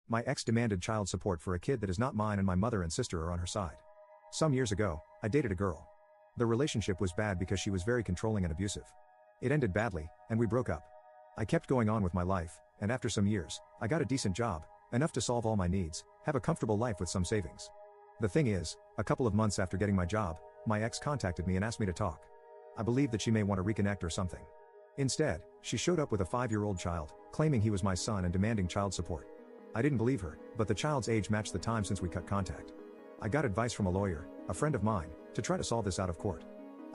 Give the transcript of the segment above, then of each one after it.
My ex demanded child support for a kid that is not mine and my mother and sister are on her side. Some years ago, I dated a girl. The relationship was bad because she was very controlling and abusive. It ended badly, and we broke up. I kept going on with my life, and after some years, I got a decent job, enough to solve all my needs, have a comfortable life with some savings. The thing is, a couple of months after getting my job, my ex contacted me and asked me to talk. I believed that she may want to reconnect or something. Instead, she showed up with a 5-year-old child, claiming he was my son and demanding child support. I didn't believe her, but the child's age matched the time since we cut contact. I got advice from a lawyer, a friend of mine, to try to solve this out of court.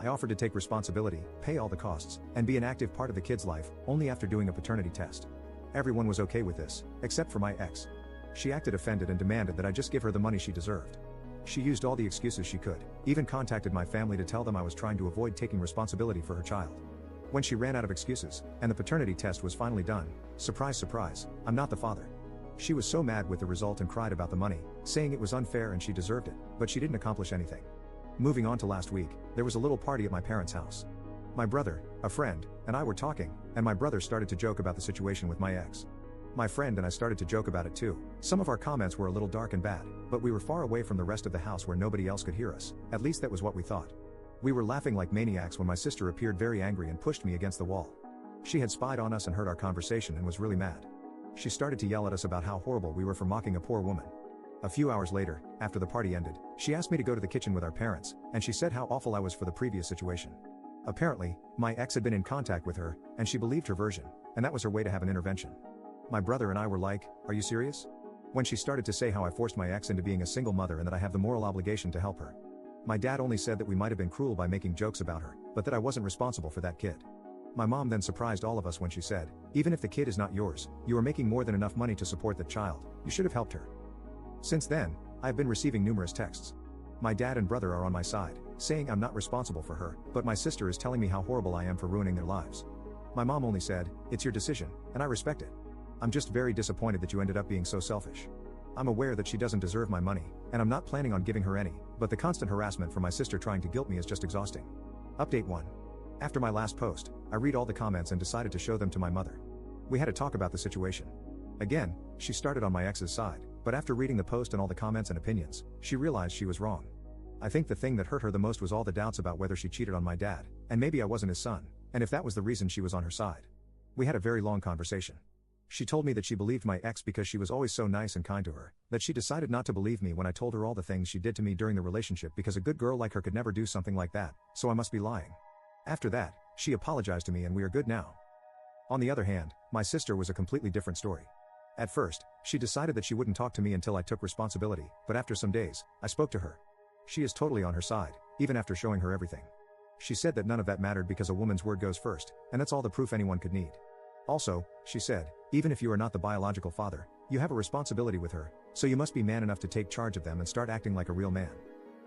I offered to take responsibility, pay all the costs, and be an active part of the kid's life, only after doing a paternity test. Everyone was okay with this, except for my ex. She acted offended and demanded that I just give her the money she deserved. She used all the excuses she could, even contacted my family to tell them I was trying to avoid taking responsibility for her child. When she ran out of excuses, and the paternity test was finally done, surprise surprise, I'm not the father. She was so mad with the result and cried about the money, saying it was unfair and she deserved it, but she didn't accomplish anything. Moving on to last week, there was a little party at my parents' house. My brother, a friend, and I were talking, and my brother started to joke about the situation with my ex. My friend and I started to joke about it too. Some of our comments were a little dark and bad, but we were far away from the rest of the house where nobody else could hear us, at least that was what we thought. We were laughing like maniacs when my sister appeared very angry and pushed me against the wall. She had spied on us and heard our conversation and was really mad. She started to yell at us about how horrible we were for mocking a poor woman. A few hours later, after the party ended, she asked me to go to the kitchen with our parents, and she said how awful I was for the previous situation. Apparently, my ex had been in contact with her, and she believed her version, and that was her way to have an intervention. My brother and I were like, "Are you serious?" When she started to say how I forced my ex into being a single mother and that I have the moral obligation to help her. My dad only said that we might have been cruel by making jokes about her, but that I wasn't responsible for that kid. My mom then surprised all of us when she said, "Even if the kid is not yours, you are making more than enough money to support that child, you should have helped her." Since then, I have been receiving numerous texts. My dad and brother are on my side, saying I'm not responsible for her, but my sister is telling me how horrible I am for ruining their lives. My mom only said, "It's your decision, and I respect it. I'm just very disappointed that you ended up being so selfish. I'm aware that she doesn't deserve my money, and I'm not planning on giving her any, but the constant harassment from my sister trying to guilt me is just exhausting." Update 1. After my last post, I read all the comments and decided to show them to my mother. We had a talk about the situation. Again, she started on my ex's side, but after reading the post and all the comments and opinions, she realized she was wrong. I think the thing that hurt her the most was all the doubts about whether she cheated on my dad, and maybe I wasn't his son, and if that was the reason she was on her side. We had a very long conversation. She told me that she believed my ex because she was always so nice and kind to her, that she decided not to believe me when I told her all the things she did to me during the relationship because a good girl like her could never do something like that, so I must be lying. After that, she apologized to me and we are good now. On the other hand, my sister was a completely different story. At first, she decided that she wouldn't talk to me until I took responsibility, but after some days, I spoke to her. She is totally on her side, even after showing her everything. She said that none of that mattered because a woman's word goes first, and that's all the proof anyone could need. Also, she said, even if you are not the biological father, you have a responsibility with her, so you must be man enough to take charge of them and start acting like a real man.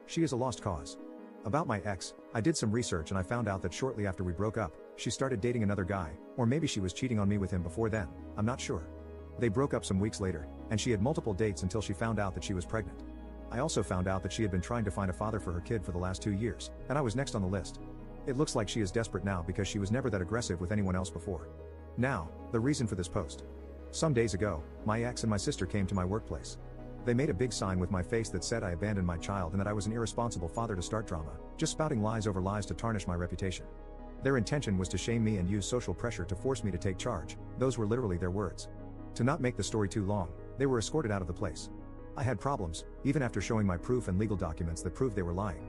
She is a lost cause. About my ex, I did some research and I found out that shortly after we broke up, she started dating another guy, or maybe she was cheating on me with him before then, I'm not sure. They broke up some weeks later, and she had multiple dates until she found out that she was pregnant. I also found out that she had been trying to find a father for her kid for the last 2 years, and I was next on the list. It looks like she is desperate now because she was never that aggressive with anyone else before. Now, the reason for this post. Some days ago, my ex and my sister came to my workplace. They made a big sign with my face that said I abandoned my child and that I was an irresponsible father to start drama, just spouting lies over lies to tarnish my reputation. Their intention was to shame me and use social pressure to force me to take charge, those were literally their words. To not make the story too long, they were escorted out of the place. I had problems, even after showing my proof and legal documents that proved they were lying.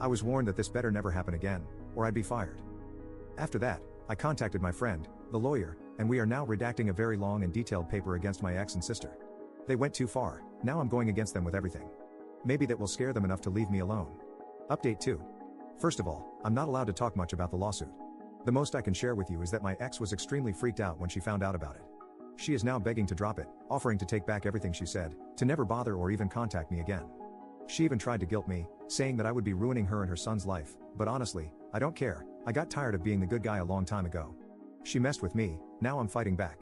I was warned that this better never happen again, or I'd be fired. After that, I contacted my friend, the lawyer, and we are now redacting a very long and detailed paper against my ex and sister. They went too far, now I'm going against them with everything. Maybe that will scare them enough to leave me alone. Update 2. First of all, I'm not allowed to talk much about the lawsuit. The most I can share with you is that my ex was extremely freaked out when she found out about it. She is now begging to drop it, offering to take back everything she said, to never bother or even contact me again. She even tried to guilt me, saying that I would be ruining her and her son's life, but honestly, I don't care, I got tired of being the good guy a long time ago. She messed with me, now I'm fighting back.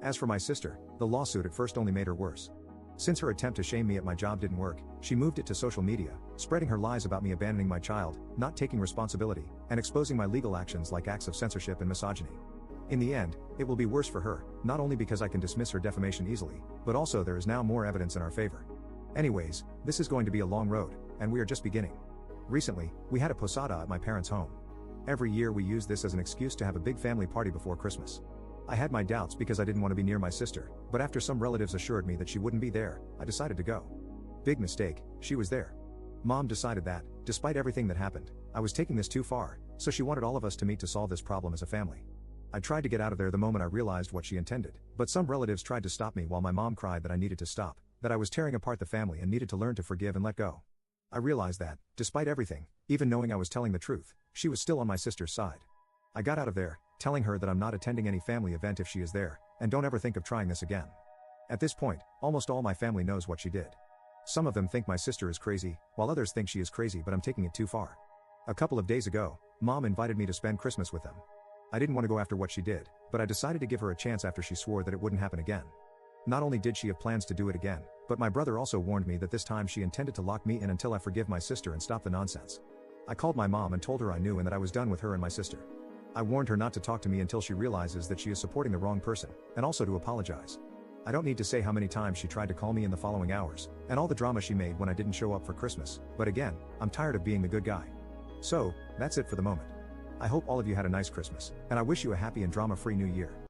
As for my sister, the lawsuit at first only made her worse. Since her attempt to shame me at my job didn't work, she moved it to social media, spreading her lies about me abandoning my child, not taking responsibility, and exposing my legal actions like acts of censorship and misogyny. In the end, it will be worse for her, not only because I can dismiss her defamation easily, but also there is now more evidence in our favor. Anyways, this is going to be a long road, and we are just beginning. Recently, we had a posada at my parents' home. Every year we use this as an excuse to have a big family party before Christmas. I had my doubts because I didn't want to be near my sister, but after some relatives assured me that she wouldn't be there, I decided to go. Big mistake, she was there. Mom decided that, despite everything that happened, I was taking this too far, so she wanted all of us to meet to solve this problem as a family. I tried to get out of there the moment I realized what she intended, but some relatives tried to stop me while my mom cried that I needed to stop, that I was tearing apart the family and needed to learn to forgive and let go. I realized that, despite everything, even knowing I was telling the truth, she was still on my sister's side. I got out of there, telling her that I'm not attending any family event if she is there, and don't ever think of trying this again. At this point, almost all my family knows what she did. Some of them think my sister is crazy, while others think she is crazy, but I'm taking it too far. A couple of days ago, Mom invited me to spend Christmas with them. I didn't want to go after what she did, but I decided to give her a chance after she swore that it wouldn't happen again. Not only did she have plans to do it again, but my brother also warned me that this time she intended to lock me in until I forgive my sister and stop the nonsense. I called my mom and told her I knew and that I was done with her and my sister. I warned her not to talk to me until she realizes that she is supporting the wrong person, and also to apologize. I don't need to say how many times she tried to call me in the following hours, and all the drama she made when I didn't show up for Christmas, but again, I'm tired of being the good guy. So, that's it for the moment. I hope all of you had a nice Christmas, and I wish you a happy and drama-free New Year.